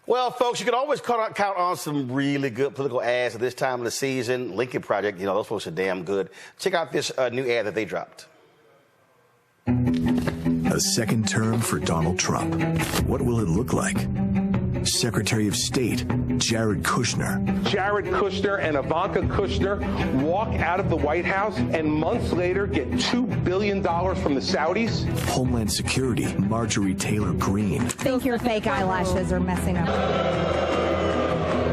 Well, folks, you can always count on some really good political ads at this time of the season. Lincoln Project, those folks are damn good. Check out this new ad that they dropped. A second term for Donald Trump. What will it look like? Secretary of State Jared Kushner. Jared Kushner and Ivanka Kushner walk out of the White House and months later get $2 billion from the Saudis. Homeland Security Marjorie Taylor Greene. I think your fake eyelashes are messing up.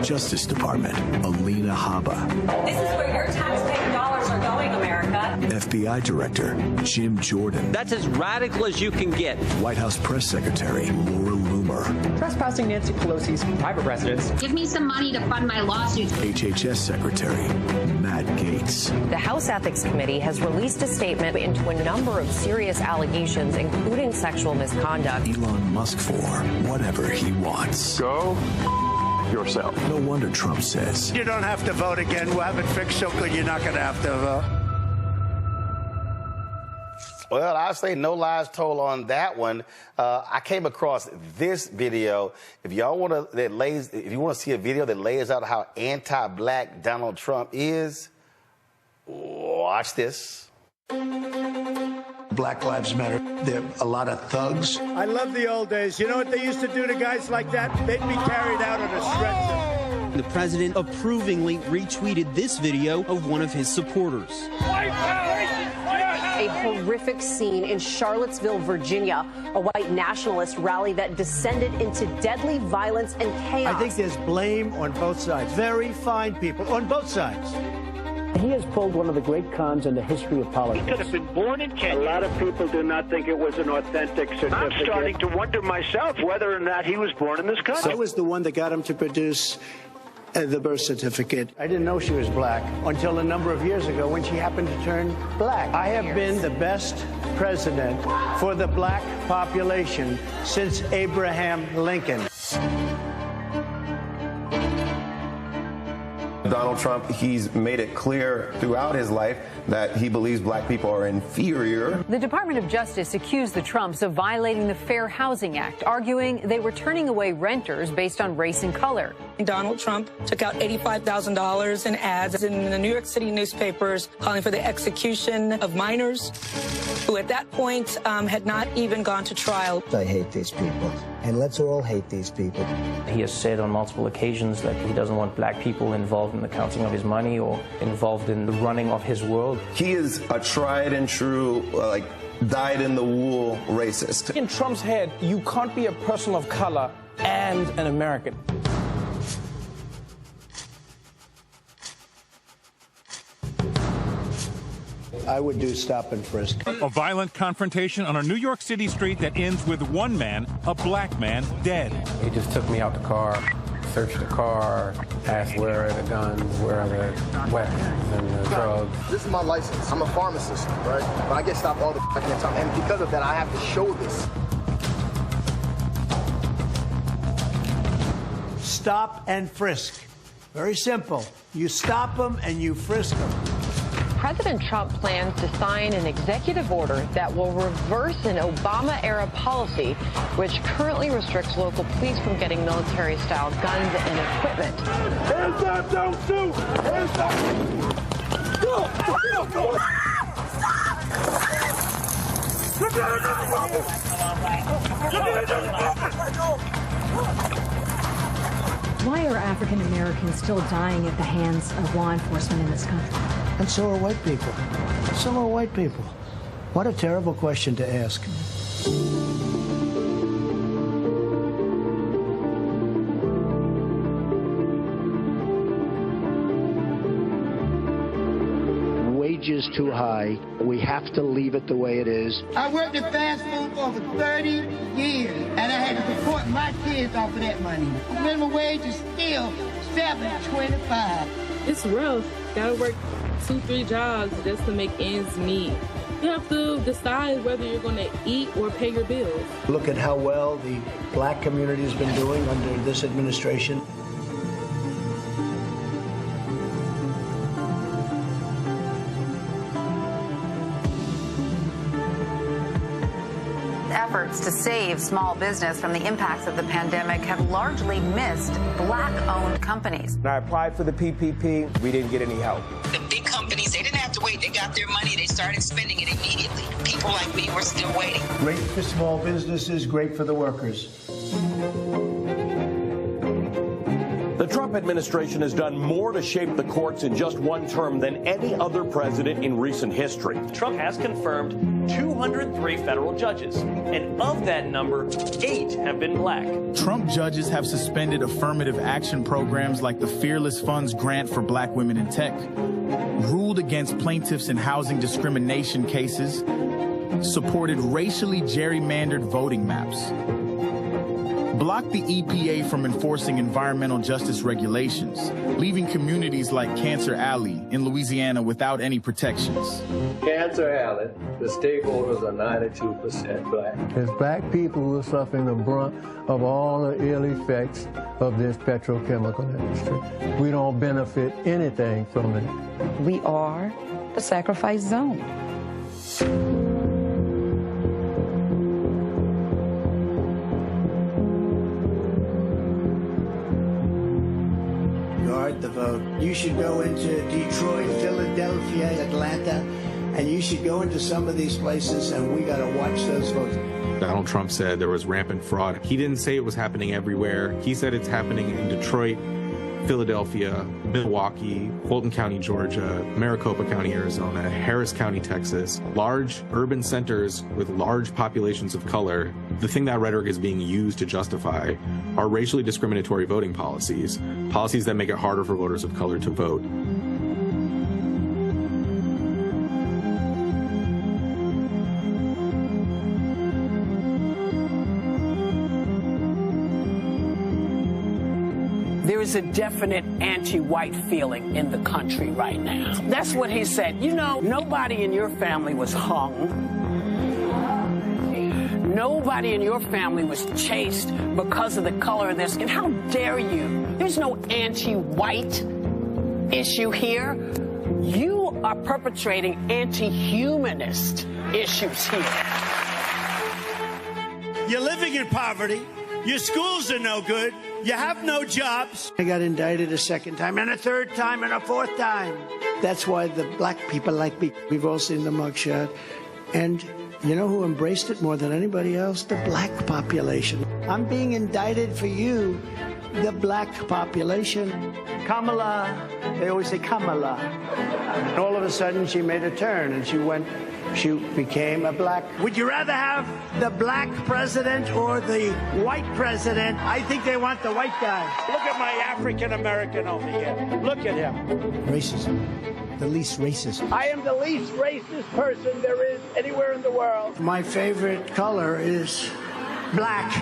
Justice Department Alina Habba. This is where your taxpaying dollars are going, America. FBI Director Jim Jordan. That's as radical as you can get. White House Press Secretary Laura Loomer. Trespassing Nancy Pelosi's private residence. Give me some money to fund my lawsuits. HHS Secretary Matt Gaetz. The House Ethics Committee has released a statement into a number of serious allegations, including sexual misconduct. Elon Musk for whatever he wants. Go yourself. No wonder Trump says, you don't have to vote again. We'll have it fixed so good you're not going to have to vote. Well, I say no lies told on that one. I came across this video. If y'all want to, if you want to see a video that lays out how anti-black Donald Trump is, watch this. Black Lives Matter. There are a lot of thugs. I love the old days. You know what they used to do to guys like that? They'd be carried out on a stretcher. The president approvingly retweeted this video of one of his supporters. A horrific scene in Charlottesville, Virginia, a white nationalist rally that descended into deadly violence and chaos. I think there's blame on both sides. Very fine people on both sides. He has pulled one of the great cons in the history of politics. He could have been born in Kenya. A lot of people do not think it was an authentic certificate. I'm starting to wonder myself whether or not he was born in this country. I was the one that got him to produce the birth certificate. I didn't know she was black until a number of years ago when she happened to turn black. I have been the best president for the black population since Abraham Lincoln. Donald Trump, he's made it clear throughout his life that he believes black people are inferior. The Department of Justice accused the Trumps of violating the Fair Housing Act, arguing they were turning away renters based on race and color. Donald Trump took out $85,000 in ads in the New York City newspapers calling for the execution of minors who at that point had not even gone to trial. I hate these people, and let's all hate these people. He has said on multiple occasions that he doesn't want black people involved in the counting of his money or involved in the running of his world. He is a tried and true, dyed-in-the-wool racist. In Trump's head, you can't be a person of color and an American. I would do stop and frisk. A violent confrontation on a New York City street that ends with one man, a black man, dead. He just took me out the car, searched the car, asked where are the guns, where are the weapons and the drugs. This is my license. I'm a pharmacist, right? But I get stopped all the fucking time. And because of that, I have to show this. Stop and frisk. Very simple. You stop them and you frisk them. President Trump plans to sign an executive order that will reverse an Obama-era policy which currently restricts local police from getting military-style guns and equipment. Hands up, don't shoot! Hands up! Go! Why are African Americans still dying at the hands of law enforcement in this country? And so are white people. So are white people. What a terrible question to ask. Wages too high. We have to leave it the way it is. I worked at fast food for over 30 years, and I had to support my kids off of that money. Minimum wage is still $7.25. It's rough. Gotta work 2-3 jobs just to make ends meet. You have to decide whether you're going to eat or pay your bills. Look at how well the black community has been doing under this administration. Efforts efforts to save small business from the impacts of the pandemic have largely missed black-owned companies. When I applied for the PPP, we didn't get any help. The big companies, they didn't have to wait. They got their money. They started spending it immediately. People like me were still waiting. Great for small businesses, great for the workers. The Trump administration has done more to shape the courts in just one term than any other president in recent history. Trump has confirmed 203 federal judges, and of that number, 8 have been black. Trump judges have suspended affirmative action programs like the Fearless Funds grant for black women in tech, ruled against plaintiffs in housing discrimination cases, supported racially gerrymandered voting maps, blocked the EPA from enforcing environmental justice regulations, leaving communities like Cancer Alley in Louisiana without any protections. Cancer Alley, the stakeholders are 92% black. It's black people who are suffering the brunt of all the ill effects of this petrochemical industry. We don't benefit anything from it. We are the sacrifice zone. The vote. You should go into Detroit, Philadelphia, Atlanta, and you should go into some of these places, and we got to watch those votes. Donald Trump said there was rampant fraud. He didn't say it was happening everywhere. He said it's happening in Detroit, Philadelphia, Milwaukee, Fulton County, Georgia, Maricopa County, Arizona, Harris County, Texas, large urban centers with large populations of color. The thing that rhetoric is being used to justify are racially discriminatory voting policies, policies that make it harder for voters of color to vote. There is a definite anti-white feeling in the country right now. That's what he said. You know, nobody in your family was hung. Nobody in your family was chased because of the color of their skin. How dare you? There's no anti-white issue here. You are perpetrating anti-humanist issues here. You're living in poverty. Your schools are no good. You have no jobs. I got indicted a second time, and a third time, and a fourth time. That's why the black people like me. We've all seen the mugshot. And you know who embraced it more than anybody else? The black population. I'm being indicted for you, the black population. Kamala, they always say Kamala. And all of a sudden, she made a turn, and she became a black. Would you rather have The black president or the white president? I think they want the white guy. Look at my African-American over here. Look at him. Racism. The least racist. I am the least racist person there is anywhere in the world. My favorite color is black.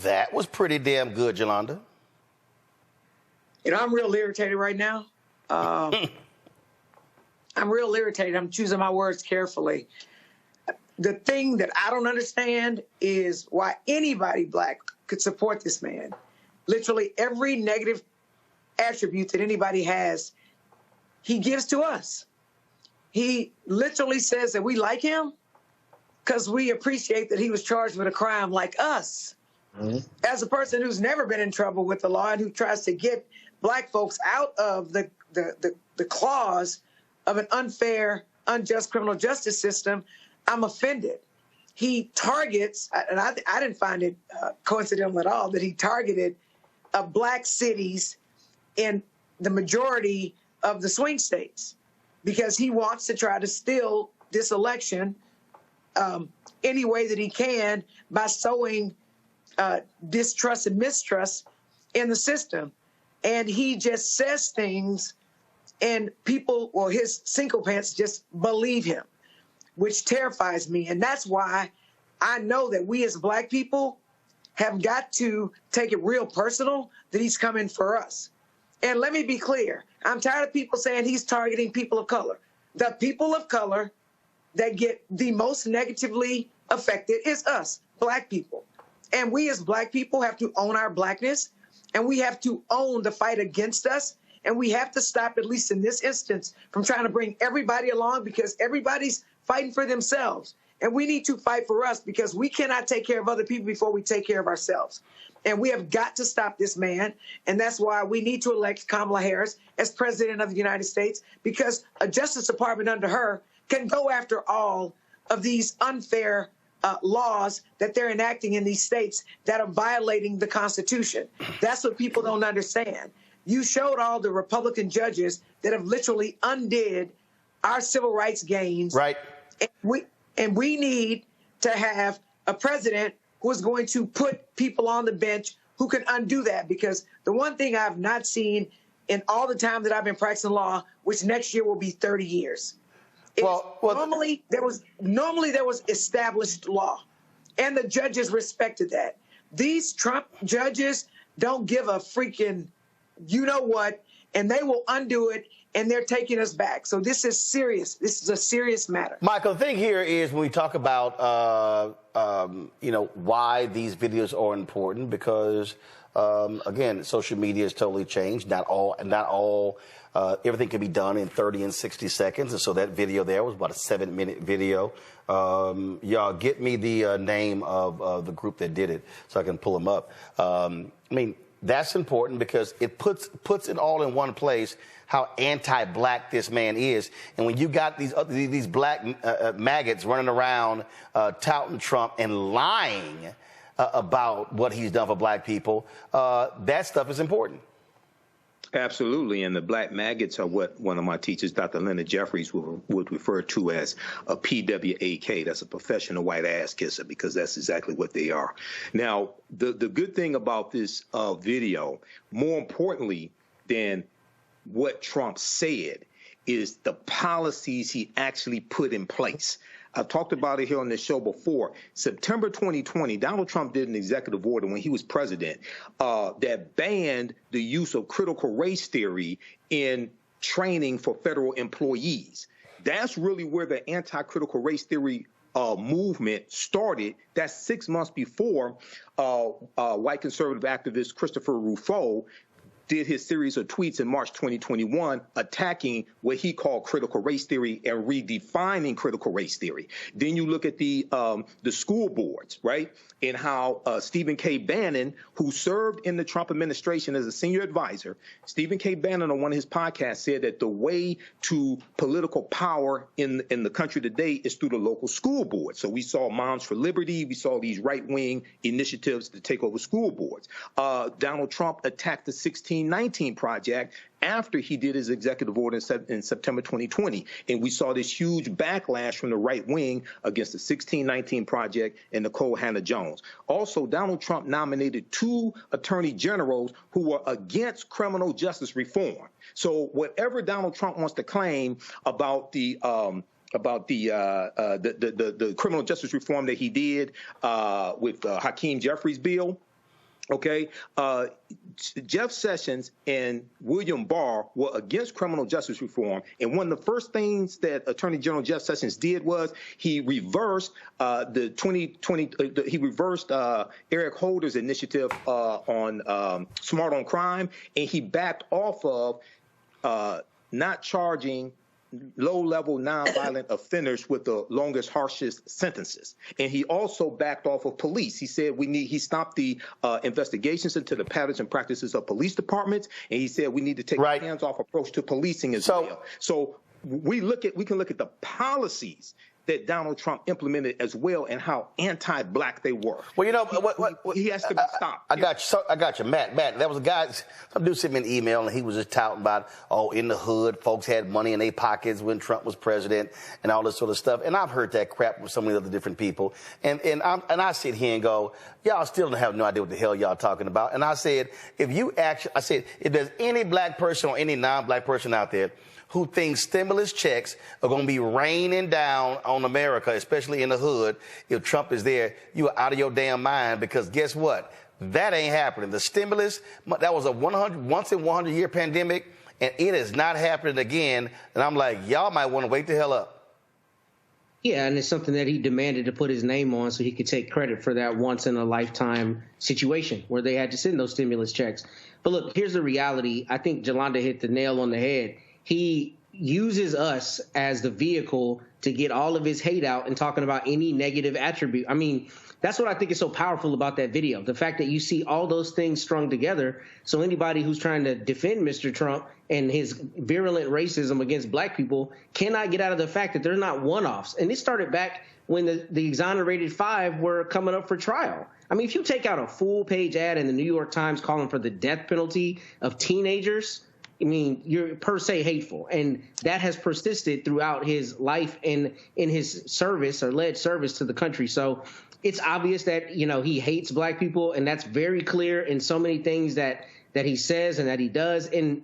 That was pretty damn good, Yolanda. You know, I'm real irritated right now. I'm real irritated. I'm choosing my words carefully. The thing that I don't understand is why anybody black could support this man. Literally every negative attribute that anybody has, he gives to us. He literally says that we like him because we appreciate that he was charged with a crime like us. Mm-hmm. As a person who's never been in trouble with the law and who tries to get black folks out of the claws of an unfair, unjust criminal justice system, I'm offended. He targets, and I didn't find it coincidental at all, that he targeted black cities in the majority of the swing states because he wants to try to steal this election any way that he can by sowing distrust and mistrust in the system. And he just says things and people, well, his sycophants just believe him, which terrifies me. And that's why I know that we as black people have got to take it real personal that he's coming for us. And let me be clear. I'm tired of people saying he's targeting people of color. The people of color that get the most negatively affected is us, black people. And we as black people have to own our blackness, and we have to own the fight against us And we have to stop, at least in this instance, from trying to bring everybody along, because everybody's fighting for themselves. And we need to fight for us, because we cannot take care of other people before we take care of ourselves. And we have got to stop this man. And that's why we need to elect Kamala Harris as president of the United States, because a Justice Department under her can go after all of these unfair laws that they're enacting in these states that are violating the Constitution. That's what people don't understand. You showed all the Republican judges that have literally undid our civil rights gains. Right. And we need to have a president who is going to put people on the bench who can undo that. Because the one thing I've not seen in all the time that I've been practicing law, which next year will be 30 years, normally there was established law, and the judges respected that. These Trump judges don't give a freaking you know what, and they will undo it, and they're taking us back. So this is serious. This is a serious matter. Michael, the thing here is when we talk about, why these videos are important, because, again, social media has totally changed. Not all, everything can be done in 30 and 60 seconds. And so that video there was about a 7-minute video. Y'all get me the name of the group that did it so I can pull them up. That's important because it puts it all in one place, how anti-black this man is. And when you got these black maggots running around touting Trump and lying about what he's done for black people, that stuff is important. Absolutely, and the black maggots are what one of my teachers, Dr. Leonard Jeffries, would refer to as a PWAK. That's a professional white ass kisser, because that's exactly what they are. Now, the good thing about this video, more importantly than what Trump said, is the policies he actually put in place. I've talked about it here on this show before. September 2020, Donald Trump did an executive order when he was president that banned the use of critical race theory in training for federal employees. That's really where the anti-critical race theory movement started. That's 6 months before white conservative activist Christopher Rufo did his series of tweets in March 2021 attacking what he called critical race theory and redefining critical race theory. Then you look at the school boards, right, and how Stephen K. Bannon, who served in the Trump administration as a senior advisor, Stephen K. Bannon on one of his podcasts said that the way to political power in the country today is through the local school board. So we saw Moms for Liberty. We saw these right-wing initiatives to take over school boards. Donald Trump attacked the 1619 Project after he did his executive order in September 2020. And we saw this huge backlash from the right wing against the 1619 Project and Nicole Hannah-Jones. Also, Donald Trump nominated 2 attorney generals who were against criminal justice reform. So whatever Donald Trump wants to claim about the criminal justice reform that he did with Hakeem Jeffries' bill, okay, Jeff Sessions and William Barr were against criminal justice reform, and one of the first things that Attorney General Jeff Sessions did was he reversed Eric Holder's initiative on Smart on Crime, and he backed off of not charging low-level nonviolent offenders with the longest, harshest sentences. And he also backed off of police. He said he stopped the investigations into the patterns and practices of police departments, and he said we need to take a hands-off approach to policing as well. So we can look at the policies that Donald Trump implemented as well, and how anti-black they were. Well, you know, he has to be stopped. I got you, Matt. That was a guy. Some dude sent me an email, and he was just touting about, in the hood, folks had money in their pockets when Trump was president, and all this sort of stuff. And I've heard that crap from so many other different people. And I sit here and go, y'all still have no idea what the hell y'all talking about. And I said, if there's any black person or any non-black person out there who thinks stimulus checks are going to be raining down on America, especially in the hood, if Trump is there, you are out of your damn mind, because guess what? That ain't happening. The stimulus, that was a once in 100-year pandemic, and it is not happening again. And I'm like, y'all might want to wake the hell up. Yeah, and it's something that he demanded to put his name on so he could take credit for that once-in-a-lifetime situation where they had to send those stimulus checks. But look, here's the reality. I think Jolanda hit the nail on the head. He uses us as the vehicle to get all of his hate out and talking about any negative attribute. I mean, that's what I think is so powerful about that video. The fact that you see all those things strung together. So anybody who's trying to defend Mr. Trump and his virulent racism against black people cannot get out of the fact that they're not one-offs. And this started back when the exonerated 5 were coming up for trial. I mean, if you take out a full-page ad in the New York Times calling for the death penalty of teenagers, I mean, you're per se hateful. And that has persisted throughout his life and in his service or alleged service to the country. So it's obvious that, you know, he hates black people, and that's very clear in so many things that he says and that he does. And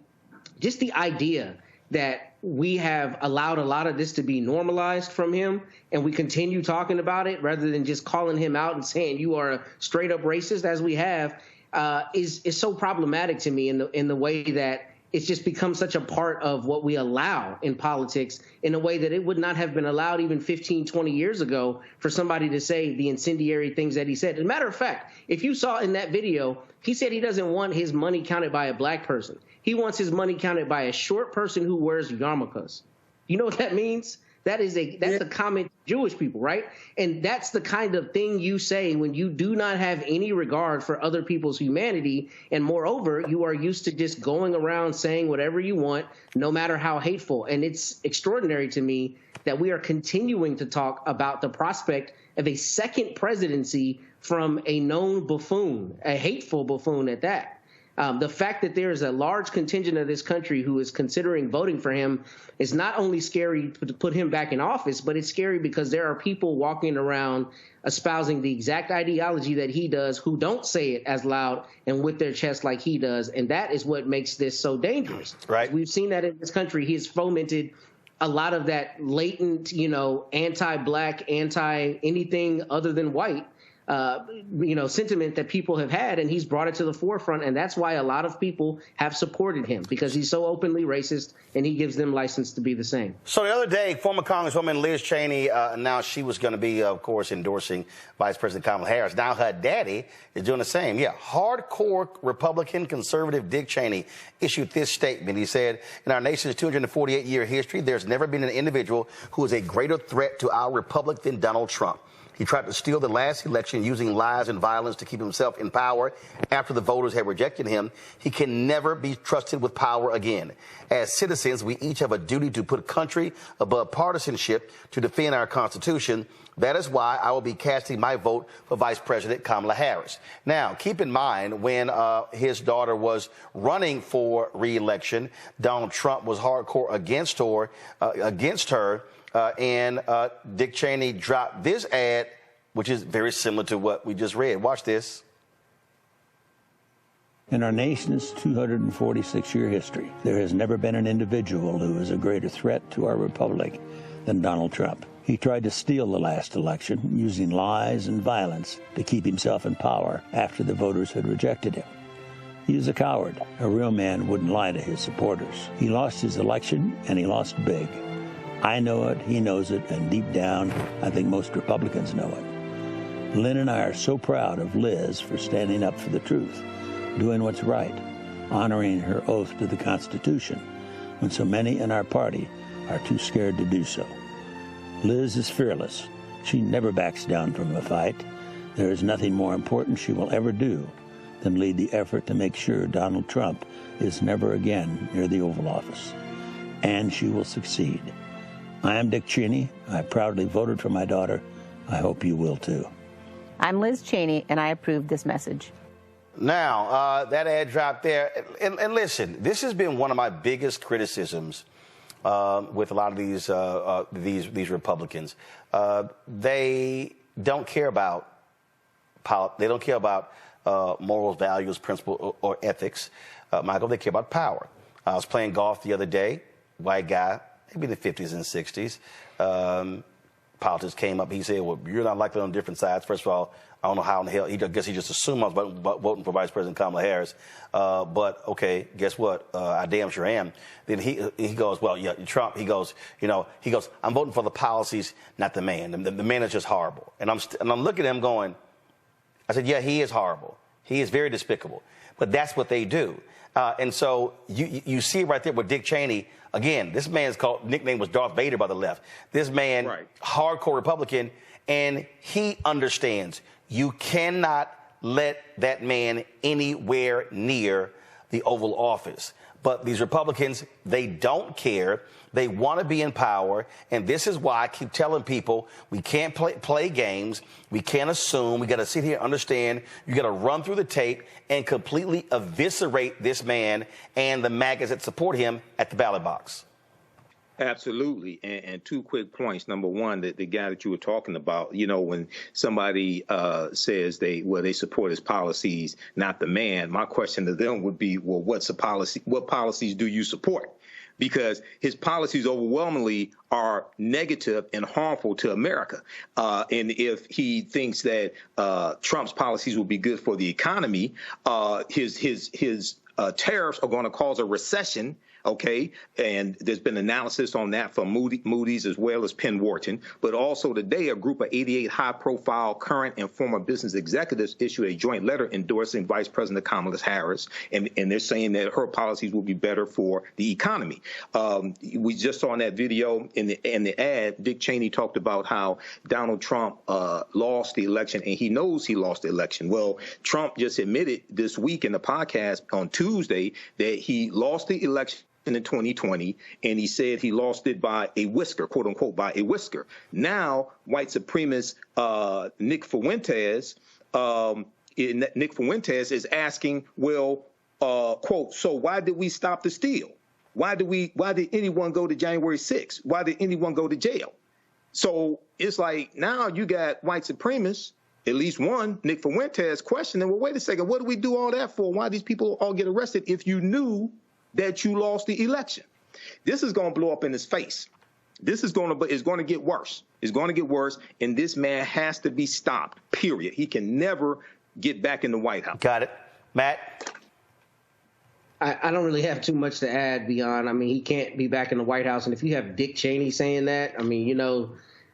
just the idea that we have allowed a lot of this to be normalized from him and we continue talking about it rather than just calling him out and saying you are a straight up racist as we have is so problematic to me in the way that it's just become such a part of what we allow in politics in a way that it would not have been allowed even 15, 20 years ago for somebody to say the incendiary things that he said. As a matter of fact, if you saw in that video, he said he doesn't want his money counted by a black person. He wants his money counted by a short person who wears yarmulkes. You know what that means? That's a comment to Jewish people, right? And that's the kind of thing you say when you do not have any regard for other people's humanity. And moreover, you are used to just going around saying whatever you want, no matter how hateful. And it's extraordinary to me that we are continuing to talk about the prospect of a second presidency from a known buffoon, a hateful buffoon at that. The fact that there is a large contingent of this country who is considering voting for him is not only scary to put him back in office, but it's scary because there are people walking around espousing the exact ideology that he does who don't say it as loud and with their chest like he does. And that is what makes this so dangerous. Right. We've seen that in this country. He has fomented a lot of that latent, you know, anti-black, anti-anything other than white sentiment that people have had, and he's brought it to the forefront, and that's why a lot of people have supported him, because he's so openly racist, and he gives them license to be the same. So the other day, former Congresswoman Liz Cheney announced she was going to be, of course, endorsing Vice President Kamala Harris. Now her daddy is doing the same. Yeah, hardcore Republican conservative Dick Cheney issued this statement. He said, in our nation's 248-year history, there's never been an individual who is a greater threat to our republic than Donald Trump. He tried to steal the last election using lies and violence to keep himself in power after the voters had rejected him. He can never be trusted with power again. As citizens, we each have a duty to put country above partisanship to defend our Constitution. That is why I will be casting my vote for Vice President Kamala Harris. Now, keep in mind, when his daughter was running for re-election, Donald Trump was hardcore against her. And Dick Cheney dropped this ad, which is very similar to what we just read. Watch this. In our nation's 246-year history, there has never been an individual who is a greater threat to our republic than Donald Trump. He tried to steal the last election using lies and violence to keep himself in power after the voters had rejected him. He is a coward. A real man wouldn't lie to his supporters. He lost his election, and he lost big. I know it, he knows it, and deep down, I think most Republicans know it. Lynn and I are so proud of Liz for standing up for the truth, doing what's right, honoring her oath to the Constitution, when so many in our party are too scared to do so. Liz is fearless. She never backs down from a fight. There is nothing more important she will ever do than lead the effort to make sure Donald Trump is never again near the Oval Office. And she will succeed. I am Dick Cheney. I proudly voted for my daughter. I hope you will too. I'm Liz Cheney, and I approve this message. Now, that ad dropped there. And listen, this has been one of my biggest criticisms with a lot of these Republicans. They don't care about morals, values, principles, or ethics. Michael, they care about power. I was playing golf the other day. White guy, maybe in the 50s and 60s. politics came up. He said, well, you're not likely on different sides. First of all, I don't know how in the hell, I guess he just assumed I was voting for Vice President Kamala Harris. But, okay, guess what? I damn sure am. Then he goes, well, yeah, Trump, he goes, I'm voting for the policies, not the man. The man is just horrible. And I'm looking at him going, I said, yeah, he is horrible. He is very despicable. But that's what they do. And so you see right there with Dick Cheney. Again, this man's nickname was Darth Vader by the left. This man, hardcore Republican, and he understands you cannot let that man anywhere near the Oval Office. But these Republicans, they don't care. They want to be in power. And this is why I keep telling people we can't play games. We can't assume. We got to sit here and understand. You got to run through the tape and completely eviscerate this man and the MAGAs that support him at the ballot box. Absolutely. And two quick points. Number one, the guy that you were talking about, when somebody says they support his policies, not the man, my question to them would be, well, what's the policy? What policies do you support? Because his policies overwhelmingly are negative and harmful to America. And if he thinks that Trump's policies will be good for the economy, his tariffs are going to cause a recession. Okay, and there's been analysis on that from Moody's as well as Penn Wharton. But also today, a group of 88 high-profile current and former business executives issued a joint letter endorsing Vice President Kamala Harris, and they're saying that her policies will be better for the economy. We just saw in that video in the ad, Dick Cheney talked about how Donald Trump lost the election, and he knows he lost the election. Well, Trump just admitted this week in the podcast on Tuesday that he lost the election in 2020, and he said he lost it by a whisker, quote unquote, by a whisker. Now, white supremacist Nick Fuentes is asking, well, quote, so why did we stop the steal? Why did anyone go to January 6th? Why did anyone go to jail? So it's like now you got white supremacists, at least one, Nick Fuentes, questioning, well, wait a second, what do we do all that for? Why these people all get arrested if you knew that you lost the election? This is going to blow up in his face. It's going to get worse. It's going to get worse, and this man has to be stopped, period. He can never get back in the White House. Got it. Matt? I don't really have too much to add beyond, he can't be back in the White House. And if you have Dick Cheney saying that,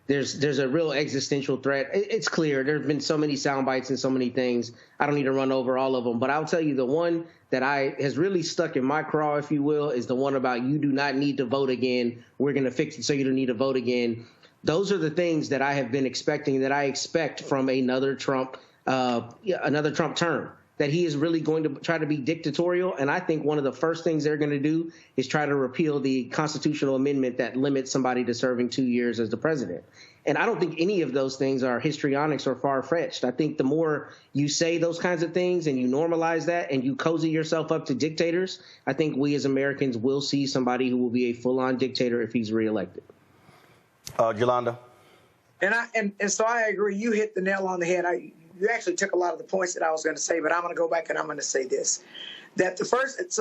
there's a real existential threat. It's clear. There have been so many sound bites and so many things. I don't need to run over all of them. But I'll tell you the one that has really stuck in my craw, if you will, is the one about you do not need to vote again. We're going to fix it so you don't need to vote again. Those are the things that I have been expecting, that I expect from another Trump term, that he is really going to try to be dictatorial. And I think one of the first things they're going to do is try to repeal the constitutional amendment that limits somebody to serving 2 years as the president. And I don't think any of those things are histrionics or far-fetched. I think the more you say those kinds of things and you normalize that and you cozy yourself up to dictators, I think we as Americans will see somebody who will be a full-on dictator if he's reelected. Yolanda? And so I agree. You hit the nail on the head. You actually took a lot of the points that I was going to say, but I'm going to go back and I'm going to say this. So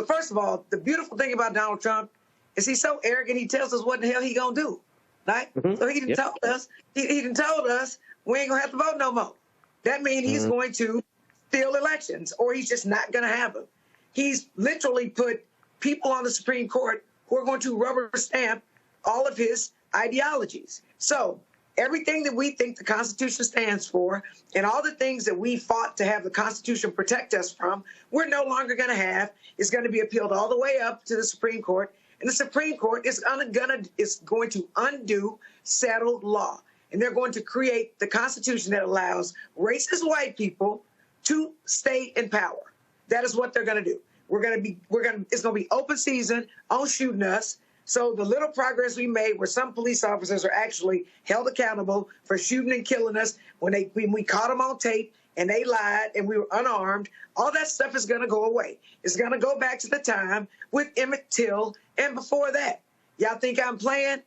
first of all, the beautiful thing about Donald Trump is he's so arrogant, he tells us what the hell he going to do. Right? Mm-hmm. So he done told us, he done told us we ain't gonna have to vote no more. That means he's going to steal elections, or he's just not gonna have them. He's literally put people on the Supreme Court who are going to rubber stamp all of his ideologies. So everything that we think the Constitution stands for and all the things that we fought to have the Constitution protect us from, we're no longer gonna have. It's gonna be appealed all the way up to the Supreme Court. And the Supreme Court is going to undo settled law. And they're going to create the Constitution that allows racist white people to stay in power. That is what they're going to do. It's going to be open season on shooting us. So the little progress we made where some police officers are actually held accountable for shooting and killing us when we caught them on tape and they lied and we were unarmed, all that stuff is going to go away. It's going to go back to the time with Emmett Till and before that. Y'all think I'm playing?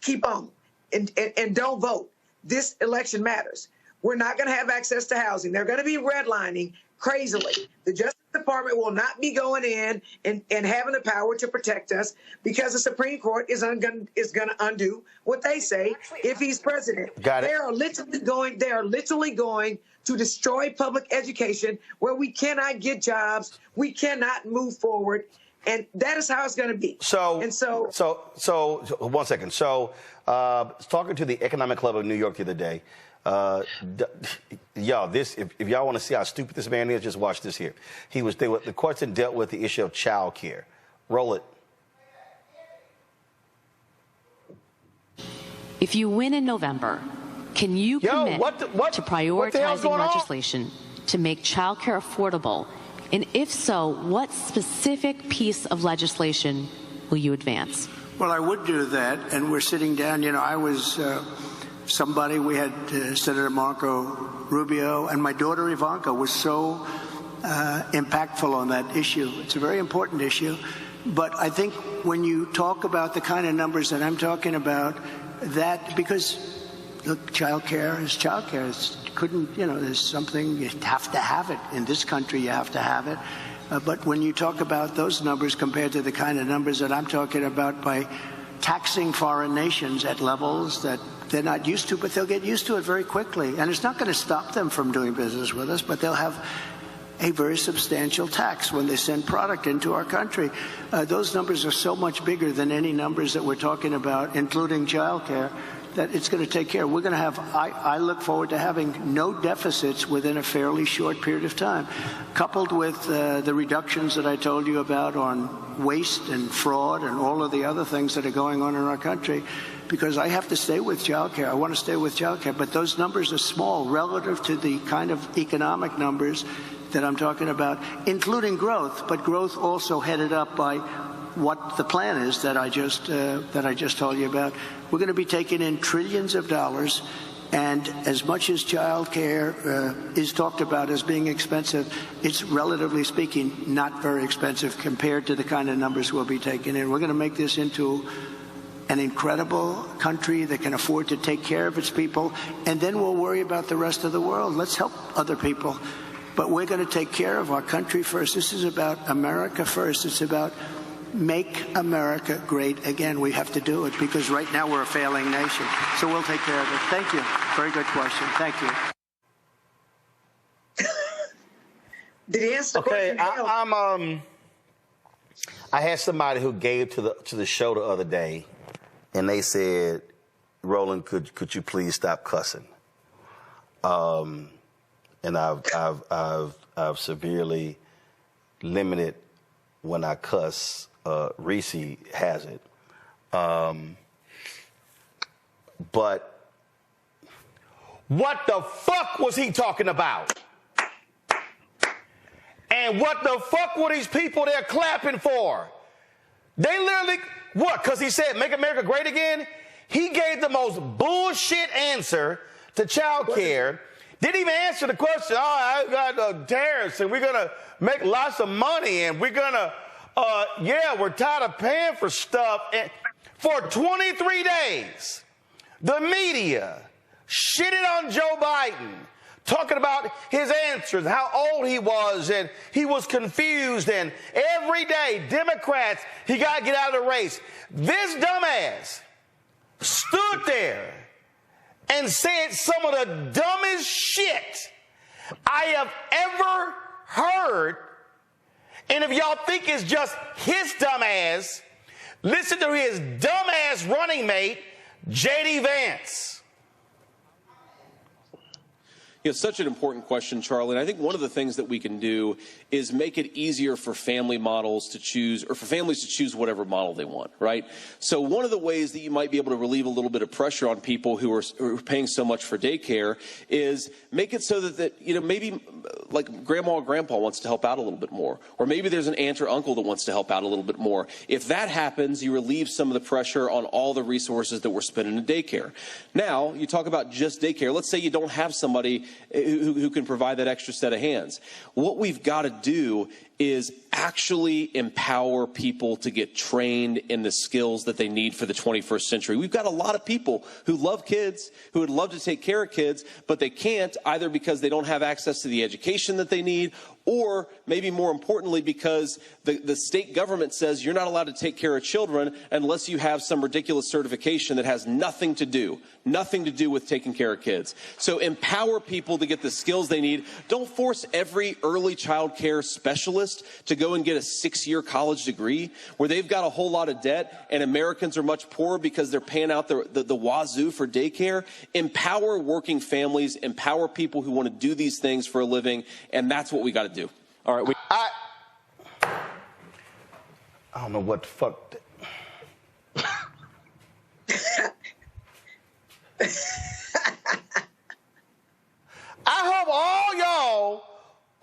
Keep on and don't vote. This election matters. We're not going to have access to housing. They're going to be redlining crazily. The Justice Department will not be going in and having the power to protect us because the Supreme Court is going to undo what they say if he's president. Got it. They are literally going to destroy public education where we cannot get jobs, we cannot move forward, and that is how it's going to be. So 1 second. So talking to the Economic Club of New York the other day. Y'all, if y'all want to see how stupid this man is, just watch this here. The question dealt with the issue of child care. Roll it. If you win in November, can you commit to prioritizing legislation to make child care affordable? And if so, what specific piece of legislation will you advance? Well, I would do that, and we're sitting down. You know, I was somebody, we had Senator Marco Rubio, and my daughter Ivanka was so impactful on that issue. It's a very important issue. But I think when you talk about the kind of numbers that I'm talking about, that, because, look, child care is child care. There's something, you have to have it. In this country, you have to have it. But when you talk about those numbers compared to the kind of numbers that I'm talking about by taxing foreign nations at levels that they're not used to, but they'll get used to it very quickly. And it's not going to stop them from doing business with us, but they'll have a very substantial tax when they send product into our country. Those numbers are so much bigger than any numbers that we're talking about, including child care, that it's going to take care. We're going to have, I look forward to having no deficits within a fairly short period of time, coupled with the reductions that I told you about on waste and fraud and all of the other things that are going on in our country, because I have to stay with child care. I want to stay with child care, but those numbers are small relative to the kind of economic numbers that I'm talking about, including growth, but growth also headed up by what the plan is that I just told you about. We're going to be taking in trillions of dollars, and as much as child care is talked about as being expensive, it's relatively speaking not very expensive compared to the kind of numbers we'll be taking in. We're going to make this into an incredible country that can afford to take care of its people, and then we'll worry about the rest of the world. Let's help other people. But we're going to take care of our country first. This is about America first. It's about make America great again. We have to do it because right now we're a failing nation. So we'll take care of it. Thank you. Very good question. Thank you. Did he answer the question? I had somebody who gave to the show the other day, and they said, "Roland, could you please stop cussing?" And I've severely limited when I cuss. Reese has it. But what the fuck was he talking about? And what the fuck were these people there clapping for? They literally, what? Because he said, make America great again? He gave the most bullshit answer to child care. Didn't even answer the question. Oh, I got tariffs, and we're going to make lots of money, and we're going to, we're tired of paying for stuff. And for 23 days, the media shitted on Joe Biden, talking about his answers, how old he was, and he was confused, and every day, Democrats, he got to get out of the race. This dumbass stood there and said some of the dumbest shit I have ever heard. And if y'all think it's just his dumb ass, listen to his dumb ass running mate, J.D. Vance. It's such an important question, Charlie. And I think one of the things that we can do is make it easier for family models to choose, or for families to choose whatever model they want, right? So one of the ways that you might be able to relieve a little bit of pressure on people who are paying so much for daycare is make it so that maybe like grandma or grandpa wants to help out a little bit more, or maybe there's an aunt or uncle that wants to help out a little bit more. If that happens, you relieve some of the pressure on all the resources that we're spending in daycare. Now, you talk about just daycare. Let's say you don't have somebody who can provide that extra set of hands. What we've got to do is actually empower people to get trained in the skills that they need for the 21st century. We've got a lot of people who love kids, who would love to take care of kids, but they can't, either because they don't have access to the education that they need, or maybe more importantly, because the state government says you're not allowed to take care of children unless you have some ridiculous certification that has nothing to do with taking care of kids. So empower people to get the skills they need. Don't force every early child care specialist to go and get a 6-year college degree where they've got a whole lot of debt and Americans are much poorer because they're paying out the wazoo for daycare. Empower working families, empower people who want to do these things for a living, and that's what we got to do. All right. I don't know what the fuck. I hope all y'all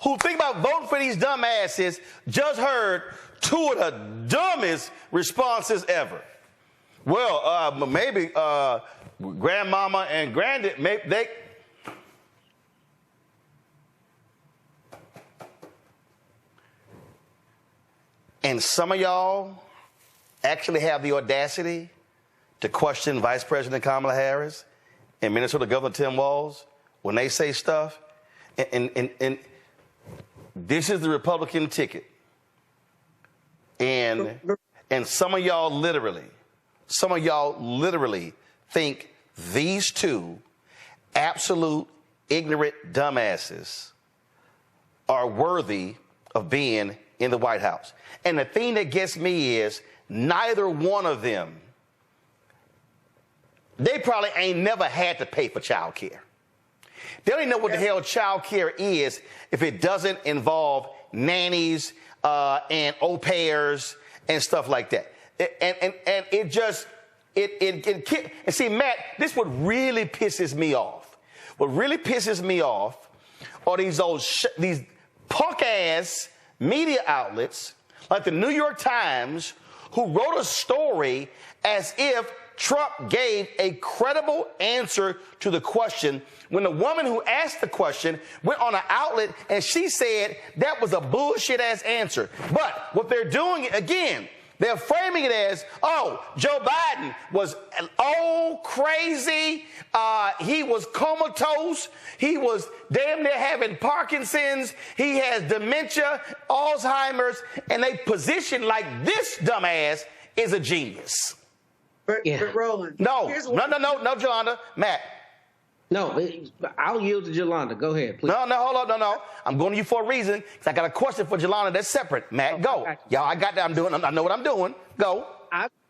who think about voting for these dumbasses just heard two of the dumbest responses ever. Well, maybe grandmama and granddad, maybe they. And some of y'all actually have the audacity to question Vice President Kamala Harris and Minnesota Governor Tim Walz when they say stuff. And this is the Republican ticket. And some of y'all literally think these two absolute ignorant dumbasses are worthy of being in the White House. And the thing that gets me is neither one of them, they probably ain't never had to pay for child care. They don't even know what the hell child care is if it doesn't involve nannies and au pairs and stuff like that. And it just, and see, Matt, this what really pisses me off. What really pisses me off are these punk-ass media outlets like the New York Times who wrote a story as if Trump gave a credible answer to the question when the woman who asked the question went on an outlet and she said that was a bullshit-ass answer. But what they're doing, again, they're framing it as, oh, Joe Biden was crazy. He was comatose. He was damn near having Parkinson's. He has dementia, Alzheimer's, and they position like this dumbass is a genius. But Roland. No, Jolanda. Matt. No, I'll yield to Jolanda. Go ahead, please. No, hold on, no. I'm going to you for a reason, because I got a question for Jolanda that's separate. Matt, go. Y'all, I got that. I know what I'm doing. Go.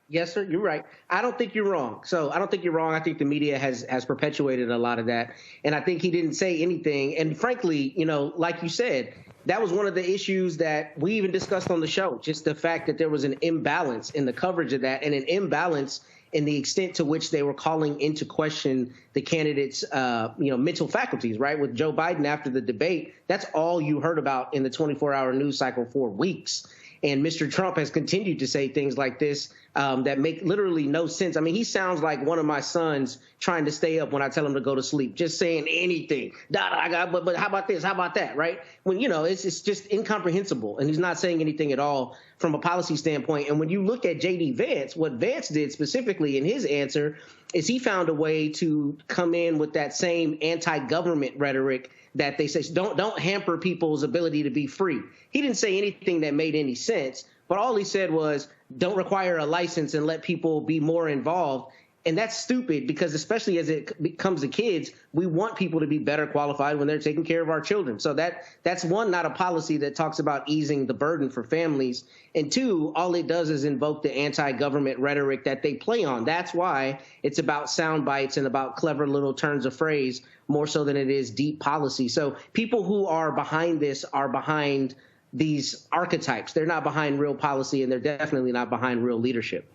Yes, sir. You're right. I don't think you're wrong. I think the media has perpetuated a lot of that. And I think he didn't say anything. And frankly, like you said, that was one of the issues that we even discussed on the show, just the fact that there was an imbalance in the coverage of that and an imbalance in the extent to which they were calling into question the candidates' mental faculties, right? With Joe Biden after the debate, that's all you heard about in the 24-hour news cycle for weeks. And Mr. Trump has continued to say things like this that make literally no sense. I mean, he sounds like one of my sons trying to stay up when I tell him to go to sleep, just saying anything. But how about this? How about that? Right? When, it's just incomprehensible. And he's not saying anything at all from a policy standpoint. And when you look at J.D. Vance, what Vance did specifically in his answer is he found a way to come in with that same anti-government rhetoric that they say don't hamper people's ability to be free. He didn't say anything that made any sense, but all he said was don't require a license and let people be more involved. And that's stupid because especially as it comes to kids, we want people to be better qualified when they're taking care of our children. So that's one, not a policy that talks about easing the burden for families. And two, all it does is invoke the anti-government rhetoric that they play on. That's why it's about sound bites and about clever little turns of phrase more so than it is deep policy. So people who are behind this are behind these archetypes. They're not behind real policy, and they're definitely not behind real leadership.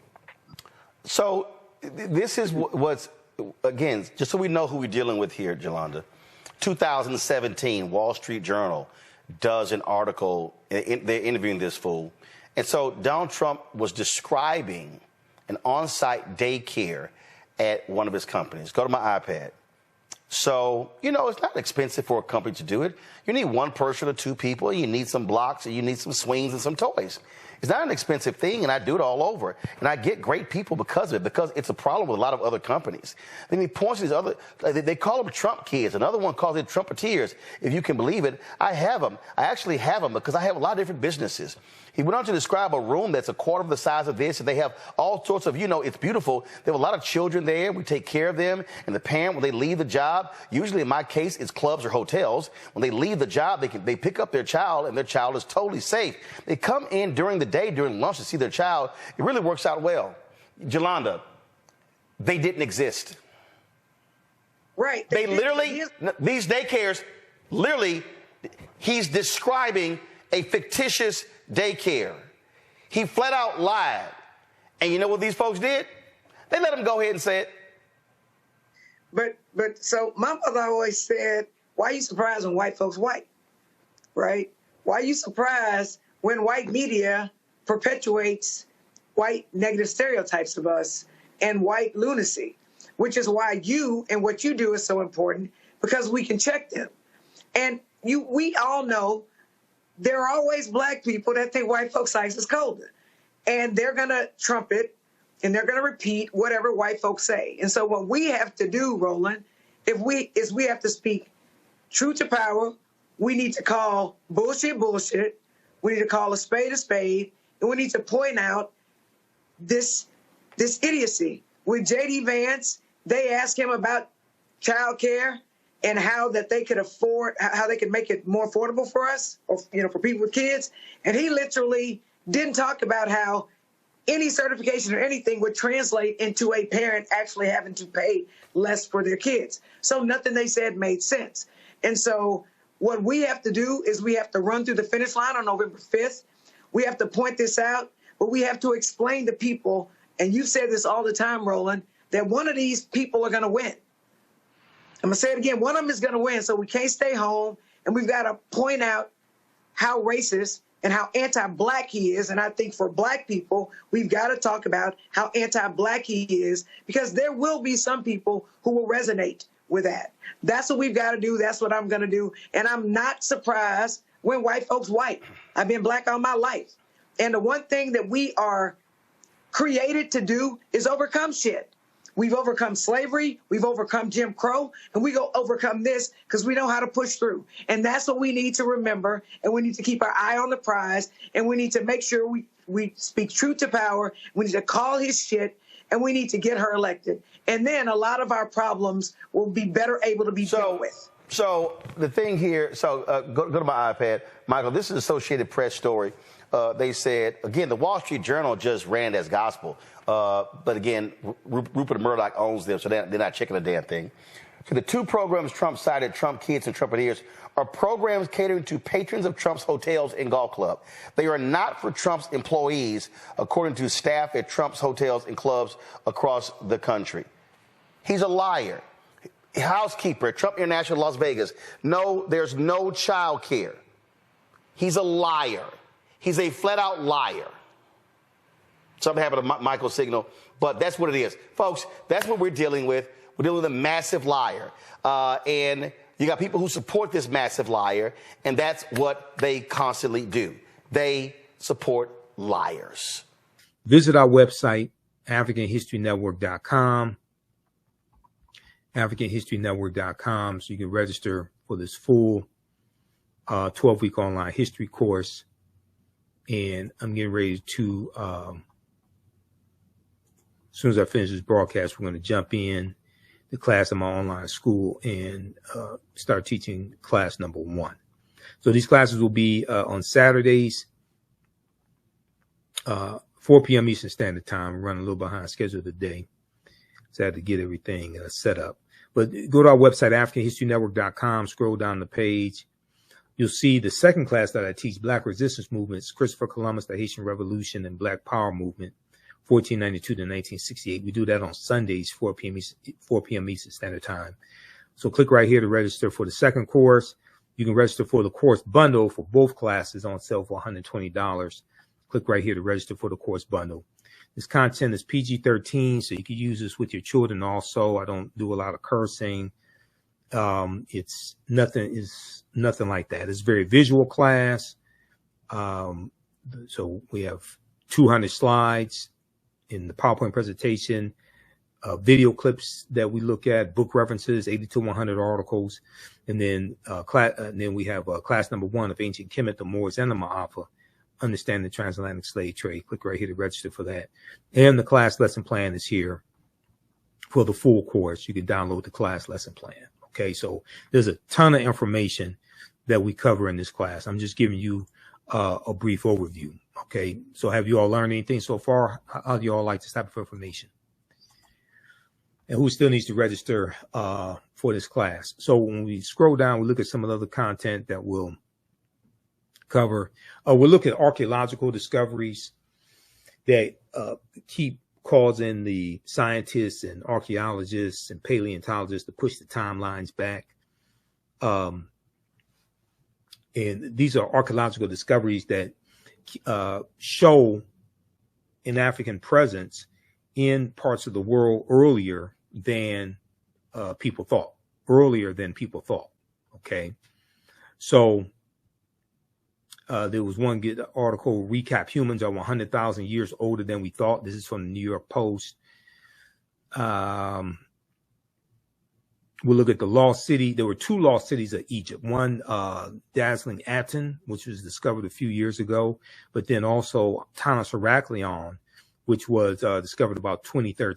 So this is what's, again, just so we know who we're dealing with here, Jolanda. 2017, Wall Street Journal does an article, they're interviewing this fool. And so Donald Trump was describing an on-site daycare at one of his companies. Go to my iPad. So, it's not expensive for a company to do it. You need one person or two people, and you need some blocks, and you need some swings and some toys. It's not an expensive thing, and I do it all over. And I get great people because of it, because it's a problem with a lot of other companies. Then he points to these other, they call them Trump kids. Another one calls it Trumpeteers, if you can believe it. I have them. I actually have them because I have a lot of different businesses. He went on to describe a room that's a quarter of the size of this, and they have all sorts of, it's beautiful. They have a lot of children there. We take care of them. And the parent, when they leave the job, usually in my case, it's clubs or hotels. When they leave the job, they pick up their child, and their child is totally safe. They come in during the day, during lunch, to see their child. It really works out well. Yolanda, they didn't exist. Right. They literally, these daycares, literally, he's describing a fictitious daycare. He flat out lied. And you know what these folks did? They let him go ahead and say it. But so my mother always said, why are you surprised when white folks white? Right? Why are you surprised when white media perpetuates white negative stereotypes of us and white lunacy? Which is why you and what you do is so important, because we can check them. And we all know there are always black people that think white folks' ice is colder. And they're going to trumpet and they're going to repeat whatever white folks say. And so what we have to do, Roland, we have to speak truth to power. We need to call bullshit bullshit. We need to call a spade, and we need to point out this idiocy. With J.D. Vance, they asked him about child care and how that they could afford, how they could make it more affordable for us, or for people with kids. And he literally didn't talk about how any certification or anything would translate into a parent actually having to pay less for their kids. So nothing they said made sense. And so what we have to do is we have to run through the finish line on November 5th. We have to point this out, but we have to explain to people, and you say this all the time, Roland, that one of these people are going to win. I'm going to say it again. One of them is going to win, so we can't stay home, and we've got to point out how racist and how anti-black he is. And I think for black people, we've got to talk about how anti-black he is, because there will be some people who will resonate with that. That's what we've got to do. That's what I'm going to do. And I'm not surprised when white folks white. I've been black all my life. And the one thing that we are created to do is overcome shit. We've overcome slavery, we've overcome Jim Crow, and we go overcome this because we know how to push through. And that's what we need to remember, and we need to keep our eye on the prize, and we need to make sure we speak truth to power. We need to call his shit, and we need to get her elected. And then a lot of our problems will be better able to be dealt with. So the thing here, go to my iPad. Michael, this is Associated Press story. They said, again, the Wall Street Journal just ran as gospel. But again, Rupert Murdoch owns them, so they're not checking a damn thing. So the two programs Trump cited, Trump Kids and Trumpeteers, are programs catering to patrons of Trump's hotels and golf club. They are not for Trump's employees, according to staff at Trump's hotels and clubs across the country. He's a liar. Housekeeper at Trump International Las Vegas. No, there's no child care. He's a liar. He's a flat-out liar. Something happened to Michael's signal, but that's what it is. Folks, that's what we're dealing with. We're dealing with a massive liar. And you got people who support this massive liar, and that's what they constantly do. They support liars. Visit our website, AfricanHistoryNetwork.com. AfricanHistoryNetwork.com, so you can register for this full 12-week online history course. And I'm getting ready to, as soon as I finish this broadcast, we're going to jump in the class in my online school and start teaching class number 1. So these classes will be on Saturdays, 4 p.m. Eastern Standard Time. We're running a little behind schedule today, so I had to get everything set up. But go to our website, AfricanHistoryNetwork.com, scroll down the page. You'll see the second class that I teach, Black Resistance Movements, Christopher Columbus, the Haitian Revolution, and Black Power Movement, 1492 to 1968. We do that on Sundays, 4 p.m. Eastern Standard Time. So click right here to register for the second course. You can register for the course bundle for both classes on sale for $120. Click right here to register for the course bundle. This content is PG-13, so you can use this with your children also. I don't do a lot of cursing. It's nothing like that. It's a very visual class. So we have 200 slides in the PowerPoint presentation, video clips that we look at, book references, 80 to 100 articles, and then we have class number 1 of Ancient Kemet, the Moors, and the Ma'afa, Understanding the Transatlantic Slave Trade. Click right here to register for that. And the class lesson plan is here for the full course. You can download the class lesson plan. Okay, so there's a ton of information that we cover in this class. I'm just giving you a brief overview. Okay, so have you all learned anything so far? How do you all like this type of information? And who still needs to register for this class? So when we scroll down, we look at some of the other content that we'll cover. We'll look at archaeological discoveries that keep causing the scientists and archaeologists and paleontologists to push the timelines back. And these are archaeological discoveries that show an African presence in parts of the world earlier than people thought. Okay, so there was one good article, Recap Humans Are 100,000 Years Older Than We Thought. This is from the New York Post. We'll look at the lost city. There were 2 lost cities of Egypt. One, dazzling Aten, which was discovered a few years ago, but then also Tanis Heraklion, which was discovered about 2013.